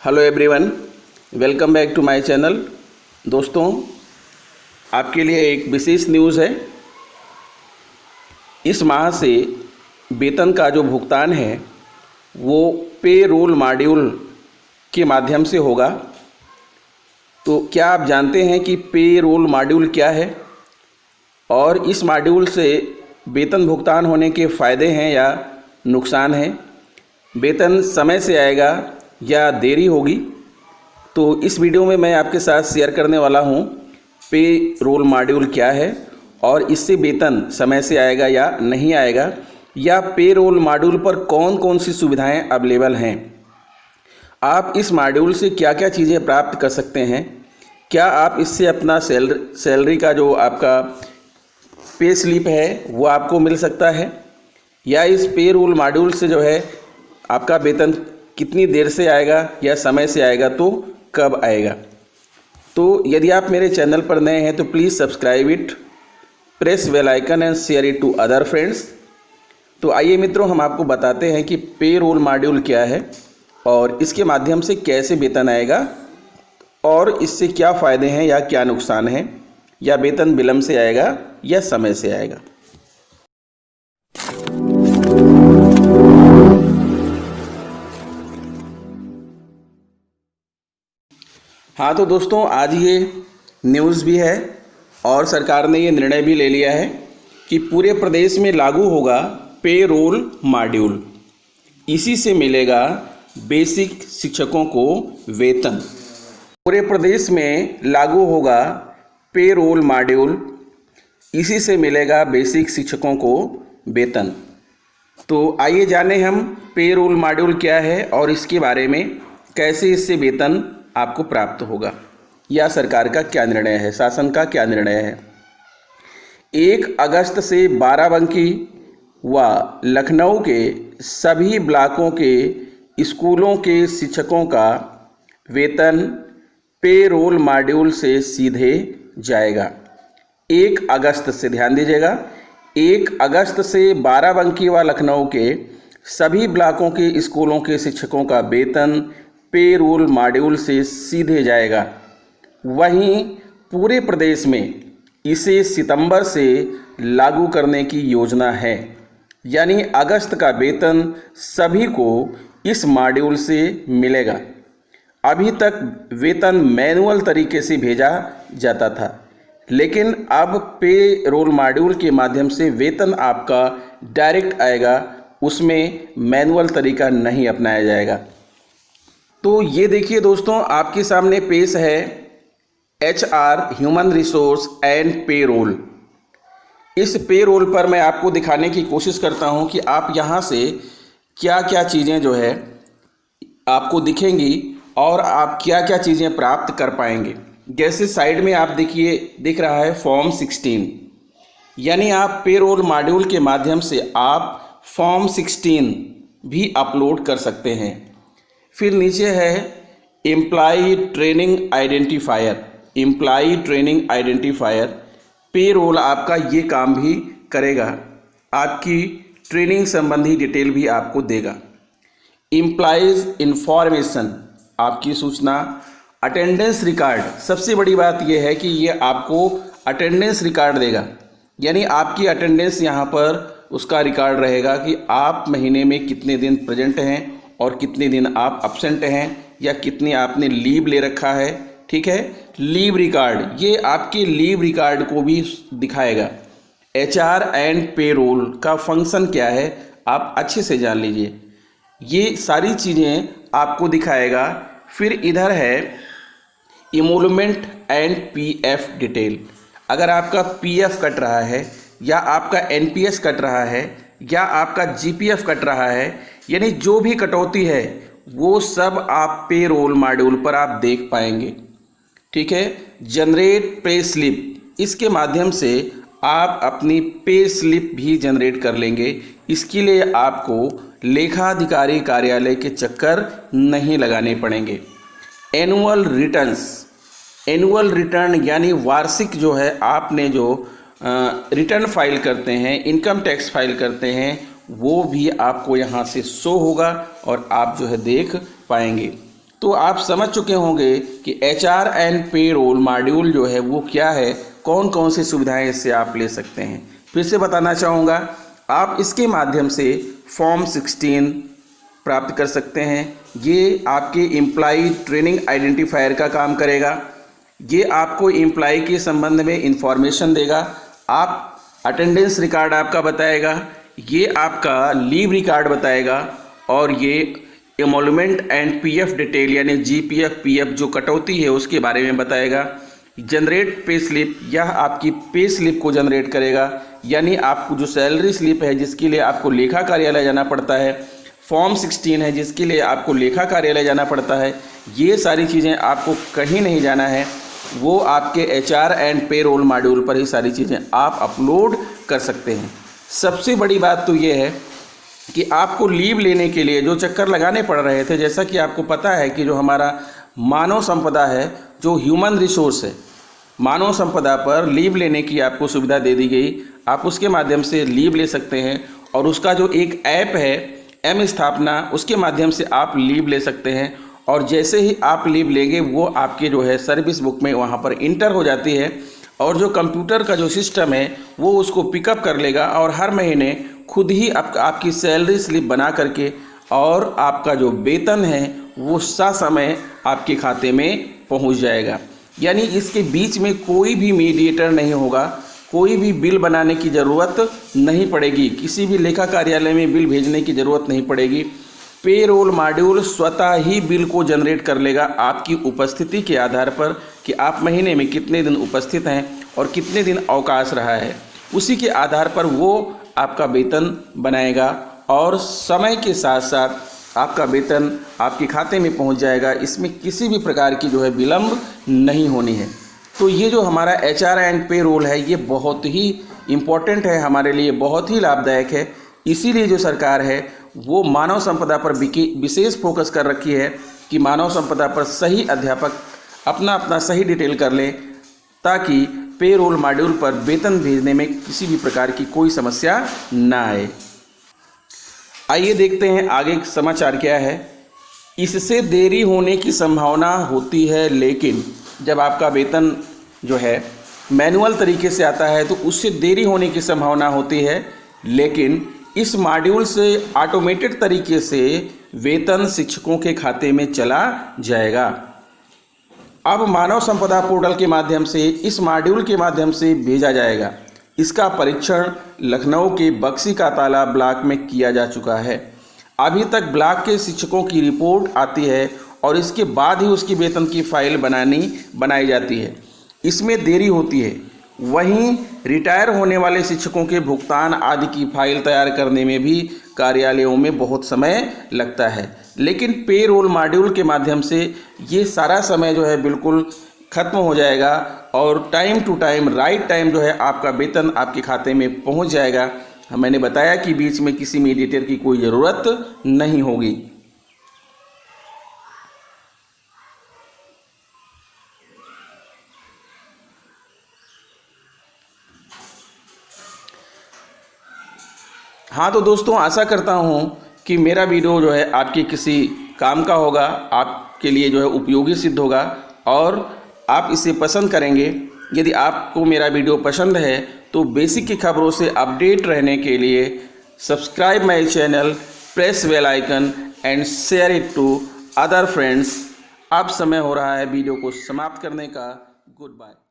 Hello everyone, welcome back to my channel. दोस्तों, आपके लिए एक विशेष न्यूज़ है। इस माह से वेतन का जो भुगतान है वो पे रोल मॉड्यूल के माध्यम से होगा। तो क्या आप जानते हैं कि पे रोल मॉड्यूल क्या है और इस मॉड्यूल से वेतन भुगतान होने के फ़ायदे हैं या नुकसान हैं? वेतन समय से आएगा या देरी होगी? तो इस वीडियो में मैं आपके साथ शेयर करने वाला हूँ पे रोल मॉड्यूल क्या है और इससे वेतन समय से आएगा या नहीं आएगा, या पे रोल मॉड्यूल पर कौन कौन सी सुविधाएं अवेलेबल हैं। आप इस मॉड्यूल से क्या क्या चीज़ें प्राप्त कर सकते हैं। क्या आप इससे अपना सैलरी का जो आपका पे स्लिप है वो आपको मिल सकता है, या इस पे रोल मॉड्यूल से जो है आपका वेतन कितनी देर से आएगा या समय से आएगा, तो कब आएगा। तो यदि आप मेरे चैनल पर नए हैं तो please subscribe it, press bell icon and share it to other friends. तो आइए मित्रों, हम आपको बताते हैं कि पे रोल मॉड्यूल क्या है और इसके माध्यम से कैसे वेतन आएगा और इससे क्या फ़ायदे हैं या क्या नुकसान हैं, या वेतन विलंब से आएगा या समय से आएगा। हाँ तो दोस्तों, आज ये न्यूज़ भी है और सरकार ने ये निर्णय भी ले लिया है कि पूरे प्रदेश में लागू होगा पे रोल मॉड्यूल। इसी से मिलेगा बेसिक शिक्षकों को वेतन। पूरे प्रदेश में लागू होगा पे रोल मॉड्यूल, इसी से मिलेगा बेसिक शिक्षकों को वेतन। तो आइए जानें हम पे रोल मॉड्यूल क्या है और इसके बारे में, कैसे इससे वेतन आपको प्राप्त होगा, या सरकार का क्या निर्णय है, शासन का क्या निर्णय है। 1 अगस्त से बाराबंकी व लखनऊ के सभी ब्लॉकों के स्कूलों के शिक्षकों का वेतन पे रोल मॉड्यूल से सीधे जाएगा। 1 अगस्त से, ध्यान दीजिएगा, 1 अगस्त से बाराबंकी व लखनऊ के सभी ब्लॉकों के स्कूलों के शिक्षकों का वेतन पे रोल मॉड्यूल से सीधे जाएगा। वहीं पूरे प्रदेश में इसे सितंबर से लागू करने की योजना है, यानी अगस्त का वेतन सभी को इस मॉड्यूल से मिलेगा। अभी तक वेतन मैनुअल तरीके से भेजा जाता था, लेकिन अब पे रोल मॉड्यूल के माध्यम से वेतन आपका डायरेक्ट आएगा, उसमें मैनुअल तरीका नहीं अपनाया जाएगा। तो ये देखिए दोस्तों, आपके सामने पेश है HR ह्यूमन रिसोर्स एंड पे रोल। इस पे रोल पर मैं आपको दिखाने की कोशिश करता हूँ कि आप यहाँ से क्या क्या चीज़ें जो है आपको दिखेंगी और आप क्या क्या चीज़ें प्राप्त कर पाएंगे। जैसे साइड में आप देखिए, दिख रहा है फॉर्म 16, यानी आप पे रोल मॉड्यूल के माध्यम से आप फॉर्म 16 भी अपलोड कर सकते हैं। फिर नीचे है employ training identifier. Employ training identifier पे रोल आपका ये काम भी करेगा, आपकी ट्रेनिंग संबंधी डिटेल भी आपको देगा। एम्प्लॉयज़ इंफॉर्मेशन, आपकी सूचना। अटेंडेंस रिकॉर्ड, सबसे बड़ी बात यह है कि ये आपको अटेंडेंस रिकॉर्ड देगा, यानी आपकी अटेंडेंस यहाँ पर उसका रिकॉर्ड रहेगा कि आप महीने में कितने दिन प्रेजेंट हैं और कितने दिन आप एब्सेंट हैं, या कितनी आपने लीव ले रखा है। ठीक है, लीव रिकॉर्ड, ये आपके लीव रिकॉर्ड को भी दिखाएगा। HR एंड पे रोल का फंक्शन क्या है आप अच्छे से जान लीजिए, ये सारी चीज़ें आपको दिखाएगा। फिर इधर है इमोलमेंट एंड PF डिटेल। अगर आपका PF कट रहा है, या आपका NPS कट रहा है, या आपका GPF कट रहा है, यानी जो भी कटौती है वो सब आप पे रोल मॉड्यूल पर आप देख पाएंगे। ठीक है, जनरेट पे स्लिप, इसके माध्यम से आप अपनी पे स्लिप भी जनरेट कर लेंगे। इसके लिए आपको लेखाधिकारी कार्यालय के चक्कर नहीं लगाने पड़ेंगे। एनुअल रिटर्न्स, एनुअल रिटर्न यानी वार्षिक जो है आपने जो रिटर्न फाइल करते हैं, इनकम टैक्स फाइल करते हैं, वो भी आपको यहाँ से शो होगा और आप जो है देख पाएंगे। तो आप समझ चुके होंगे कि HR एंड पेरोल मॉड्यूल जो है वो क्या है, कौन कौन सी सुविधाएं इससे आप ले सकते हैं। फिर से बताना चाहूँगा, आप इसके माध्यम से फॉर्म 16 प्राप्त कर सकते हैं। ये आपके एम्प्लॉय ट्रेनिंग आइडेंटिफायर का काम करेगा। ये आपको एम्प्लॉय के संबंध में इंफॉर्मेशन देगा। आप अटेंडेंस रिकॉर्ड आपका बताएगा, ये आपका लीव रिकॉर्ड बताएगा, और ये एमोलमेंट एंड PF डिटेल यानी GPF PF जो कटौती है उसके बारे में बताएगा। जनरेट पे स्लिप, यह आपकी पे स्लिप को जनरेट करेगा, यानी आपको जो सैलरी स्लिप है जिसके लिए आपको लेखा कार्यालय जाना पड़ता है, फॉर्म 16 है जिसके लिए आपको लेखा कार्यालय जाना पड़ता है, ये सारी चीज़ें आपको कहीं नहीं जाना है, वो आपके HR एंड पेरोल मॉड्यूल पर ही सारी चीज़ें आप अपलोड कर सकते हैं। सबसे बड़ी बात तो ये है कि आपको लीव लेने के लिए जो चक्कर लगाने पड़ रहे थे, जैसा कि आपको पता है कि जो हमारा मानव संपदा है, जो ह्यूमन रिसोर्स है, मानव संपदा पर लीव लेने की आपको सुविधा दे दी गई। आप उसके माध्यम से लीव ले सकते हैं, और उसका जो एक ऐप है M स्थापना, उसके माध्यम से आप लीव ले सकते हैं। और जैसे ही आप लीव लेंगे वो आपके जो है सर्विस बुक में वहाँ पर इंटर हो जाती है, और जो कंप्यूटर का जो सिस्टम है वो उसको पिकअप कर लेगा, और हर महीने खुद ही आपकी सैलरी स्लिप बना करके और आपका जो वेतन है वो ससमय आपके खाते में पहुंच जाएगा। यानी इसके बीच में कोई भी मीडिएटर नहीं होगा, कोई भी बिल बनाने की ज़रूरत नहीं पड़ेगी, किसी भी लेखा कार्यालय में बिल भेजने की ज़रूरत नहीं पड़ेगी। पेरोल मॉड्यूल स्वतः ही बिल को जनरेट कर लेगा आपकी उपस्थिति के आधार पर कि आप महीने में कितने दिन उपस्थित हैं और कितने दिन अवकाश रहा है। उसी के आधार पर वो आपका वेतन बनाएगा, और समय के साथ साथ आपका वेतन आपके खाते में पहुंच जाएगा। इसमें किसी भी प्रकार की जो है विलम्ब नहीं होनी है। तो ये जो हमारा HR एंड पेरोल है ये बहुत ही इम्पोर्टेंट है, हमारे लिए बहुत ही लाभदायक है। इसीलिए जो सरकार है वो मानव संपदा पर विशेष फोकस कर रखी है कि मानव संपदा पर सही अध्यापक अपना अपना सही डिटेल कर लें, ताकि पेरोल मॉड्यूल पर वेतन भेजने में किसी भी प्रकार की कोई समस्या ना आए। आइए देखते हैं आगे समाचार क्या है। इससे देरी होने की संभावना होती है, लेकिन जब आपका वेतन जो है मैनुअल तरीके से आता है तो उससे देरी होने की संभावना होती है, लेकिन इस मॉड्यूल से ऑटोमेटेड तरीके से वेतन शिक्षकों के खाते में चला जाएगा। अब मानव संपदा पोर्टल के माध्यम से इस मॉड्यूल के माध्यम से भेजा जाएगा। इसका परीक्षण लखनऊ के बक्सी का तालाब ब्लॉक में किया जा चुका है। अभी तक ब्लॉक के शिक्षकों की रिपोर्ट आती है और इसके बाद ही उसकी वेतन की फाइल बनाई जाती है। इसमें देरी होती है। वहीं रिटायर होने वाले शिक्षकों के भुगतान आदि की फाइल तैयार करने में भी कार्यालयों में बहुत समय लगता है, लेकिन पेरोल मॉड्यूल के माध्यम से ये सारा समय जो है बिल्कुल ख़त्म हो जाएगा, और time to time right time जो है आपका वेतन आपके खाते में पहुंच जाएगा। मैंने बताया कि बीच में किसी मीडिएटर की कोई ज़रूरत नहीं होगी। हाँ तो दोस्तों, आशा करता हूँ कि मेरा वीडियो जो है आपके किसी काम का होगा, आपके लिए जो है उपयोगी सिद्ध होगा, और आप इसे पसंद करेंगे। यदि आपको मेरा वीडियो पसंद है तो बेसिक की खबरों से अपडेट रहने के लिए subscribe my channel, press bell icon and share it to other friends. अब समय हो रहा है वीडियो को समाप्त करने का। Good bye.